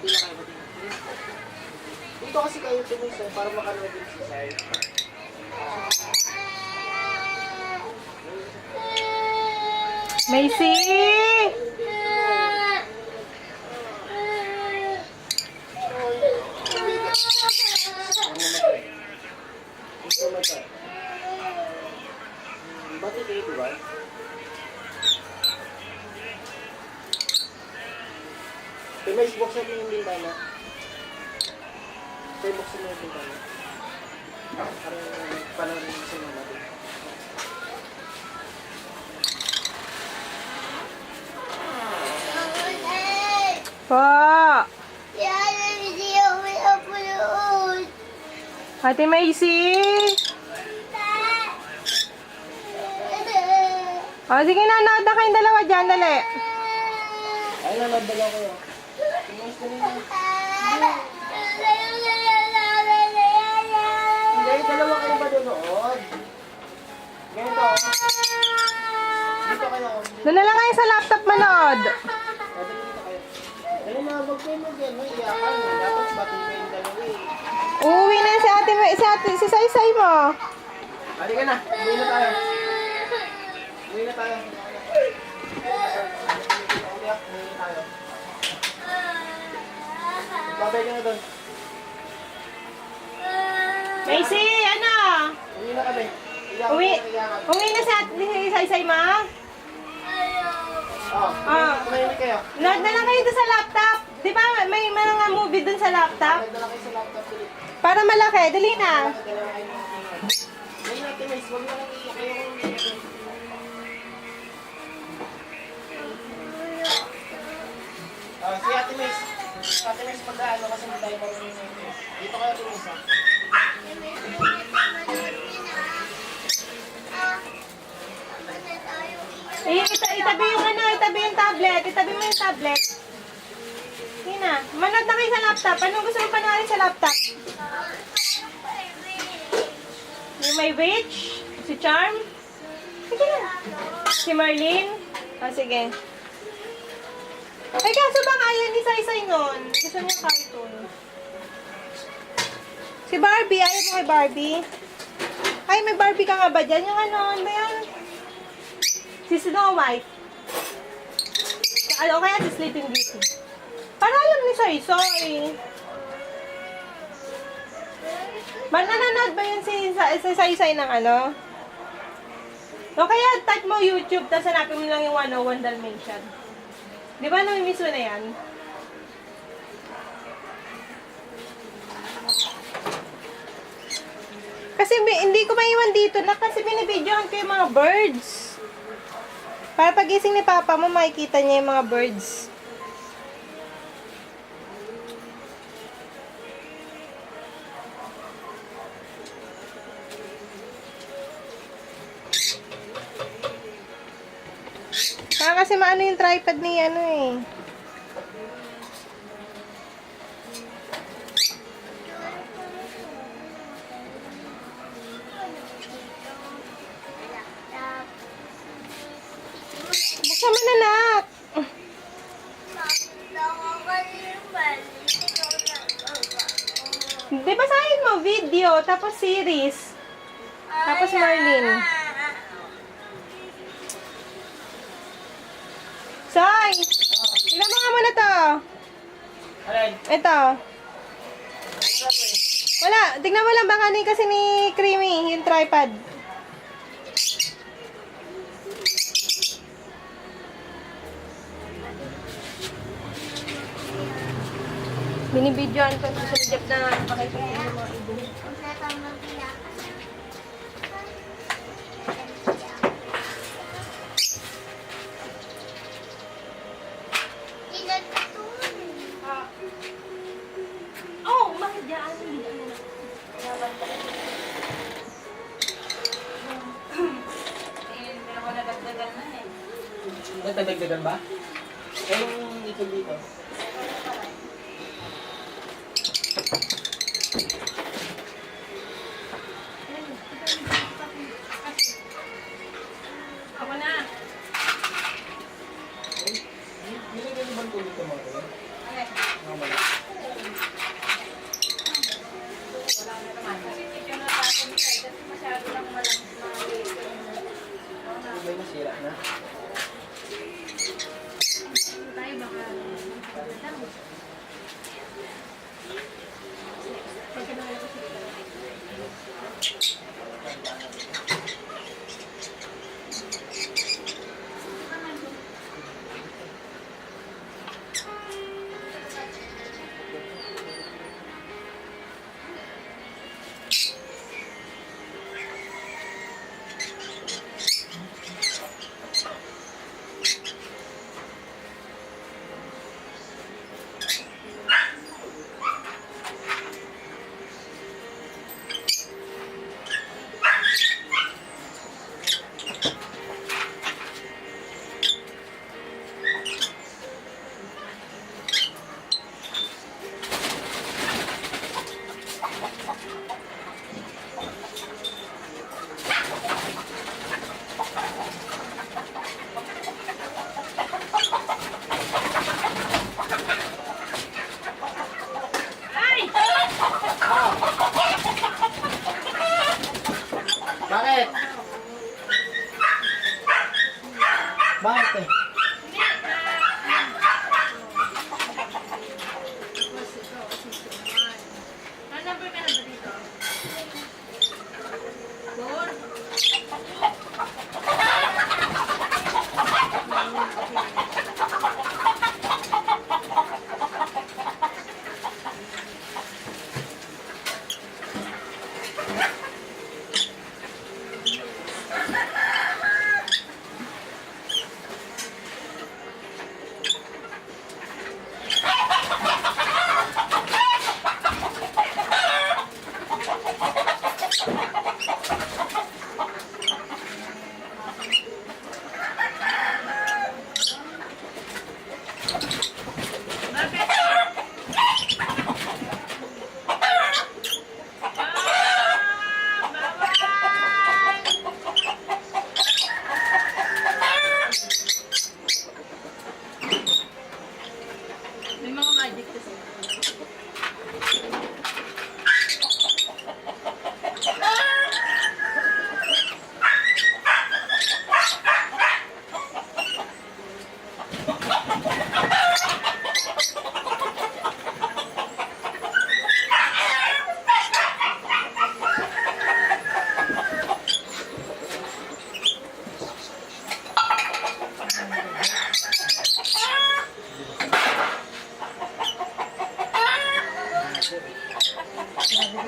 Bati na kayo, bati na. Dito kasi kayo tumisay para makanood din si Sai. Macy! Bati kayo, diba? May buksan mo yung bintana. May buksan mo yung bintana. Parang panahon sa mga natin. Pa! Ate Macy! O, sige na, nanood na kayong dalawa dyan, dali. Ay, nanood na lang kayo. Hindi, dalawa kayo ba doon? Ganito. Dito kayo. Doon na lang kayo sa laptop manood. Dito kayo. Dali na, wag kayo mag-yan. May iyakan. Dapat bati kayong dalawa eh. Uuwi na si Saysay mo. Halika na. Uwi na tayo. Uwi na tayo. Uwi na tayo. Babay ka na doon. Macy, ano? Uwi na kami. Uwi na si Saysay mo? Kumain kayo. Load na lang kayo doon sa laptop. Di ba may mga movie doon sa laptop? Dala kayo sa laptop ulit. Para malaki, dali na. Dala kayo ng May natin, Miss. Huwag na lang iiyak kayo kung umiiyak. Si Ate Miss. Ate Miss, mag-ano kasi may tayo parang dito kayo tumis ha. Itabi yung itabi yung tablet. Itabi mo yung tablet. Sige na. Manood na kayo sa laptop. Anong gusto mo panoorin sa laptop? Yung may witch? Si Charm? Sige na. Si Marlene? Sige. Ay, kaso bang ayaw ni Saysay nun? Gusto niya cartoon. Si Barbie. Ayaw mo kay Barbie? Ay, may Barbie ka nga ba dyan? Yung ano ba yan? Si Snow White. O kaya si Sleeping Beauty. Para alam ni Saysay. Mananood ba yun si Saysay ng ano? O kaya type mo YouTube, tapos hanapin mo lang yung 101 Dalmatian. Di ba namimiss mo na yan? Kasi hindi ko maiwan dito na kasi binibidyohan ko yung mga birds. Para pagising ni Papa mo, makikita niya yung mga birds. Kasi maano yung tripod ni ano eh. Buksan mo na, nak. Di ba sahin mo? Video, tapos series. Tapos Marlene. Say! Tignan mo nga muna to. Alay. Ito. Wala. Tignan mo lang baka ni kasi ni Creamy, yung tripod. Binibidyoan ko sa Jeff na pakita yung mga ibo. Oh, bakit dyan? Hindi ano na. Nagdadagdagan ba? Eh, yung ito dito. Ako na. Nilagyan mo ba ito dito mo? Okay. Mamaya. May nasira na. Bakit? Bakit eh? Ano number ka na ba dito? 4? May mga magic kasi.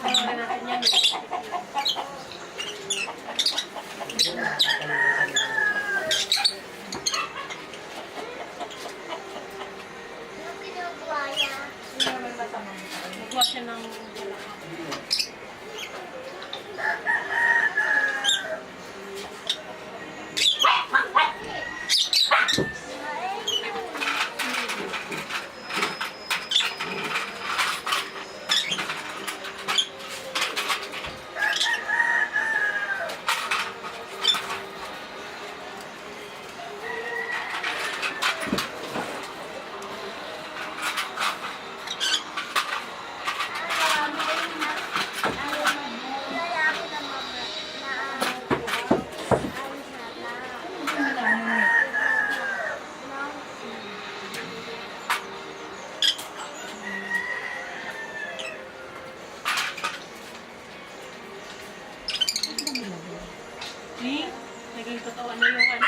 Tingnan natin yan. Hindi naman masama. Magwa siya ng naging totoo na yung ano.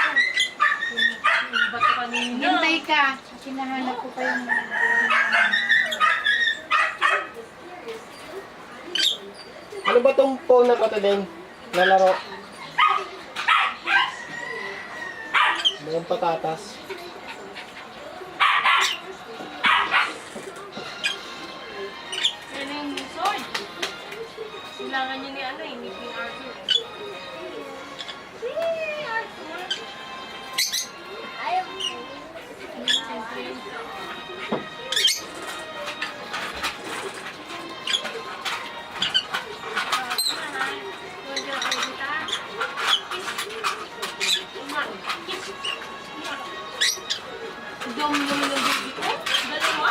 Yung bato kanina. Hintay ka. Hinahanap ko pa yung... Ano ba tong phone na to din? Nalaro? Mga patatas. Yan yung sword. Kailangan niya ni ano eh, ni King Arthur. Dom-dom ng baby ko? Dalawa?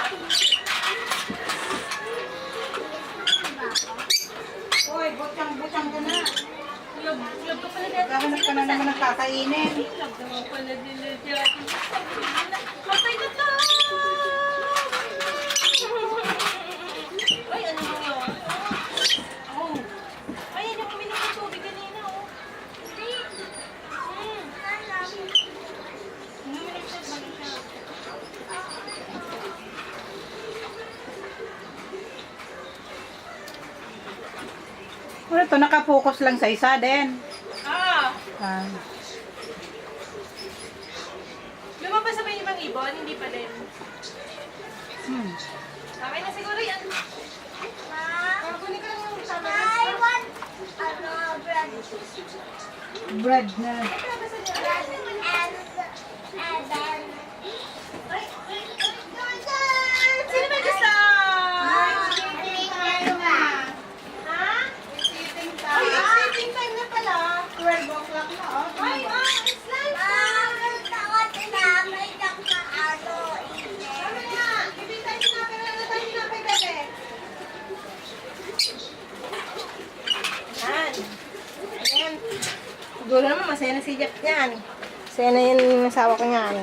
kakainin. Naman pala nila dyan. Kapay na to! Ay, ano mo yun? Oh. Ay, yan yung uminom ng tubig kanina, oh. Uminom siya, balik siya. Ano to, nakapokus lang sa isa din. Ah! Ah. Lumabas sa may ibang ibon, hindi pa din. Okay na siguro yan. Kunin ko lang yung tama. Bread na. Sino ba gusto? Ha? Ay, sleeping time na pala. 12 o'clock na, oh. Ay, it's lunch time. Sabi nga, giving time na, pero ano tayo tinapay, bebe? Yan. Ayan. Siguro naman masaya na si Jack yan. Masaya na yan yung asawa ko niyan.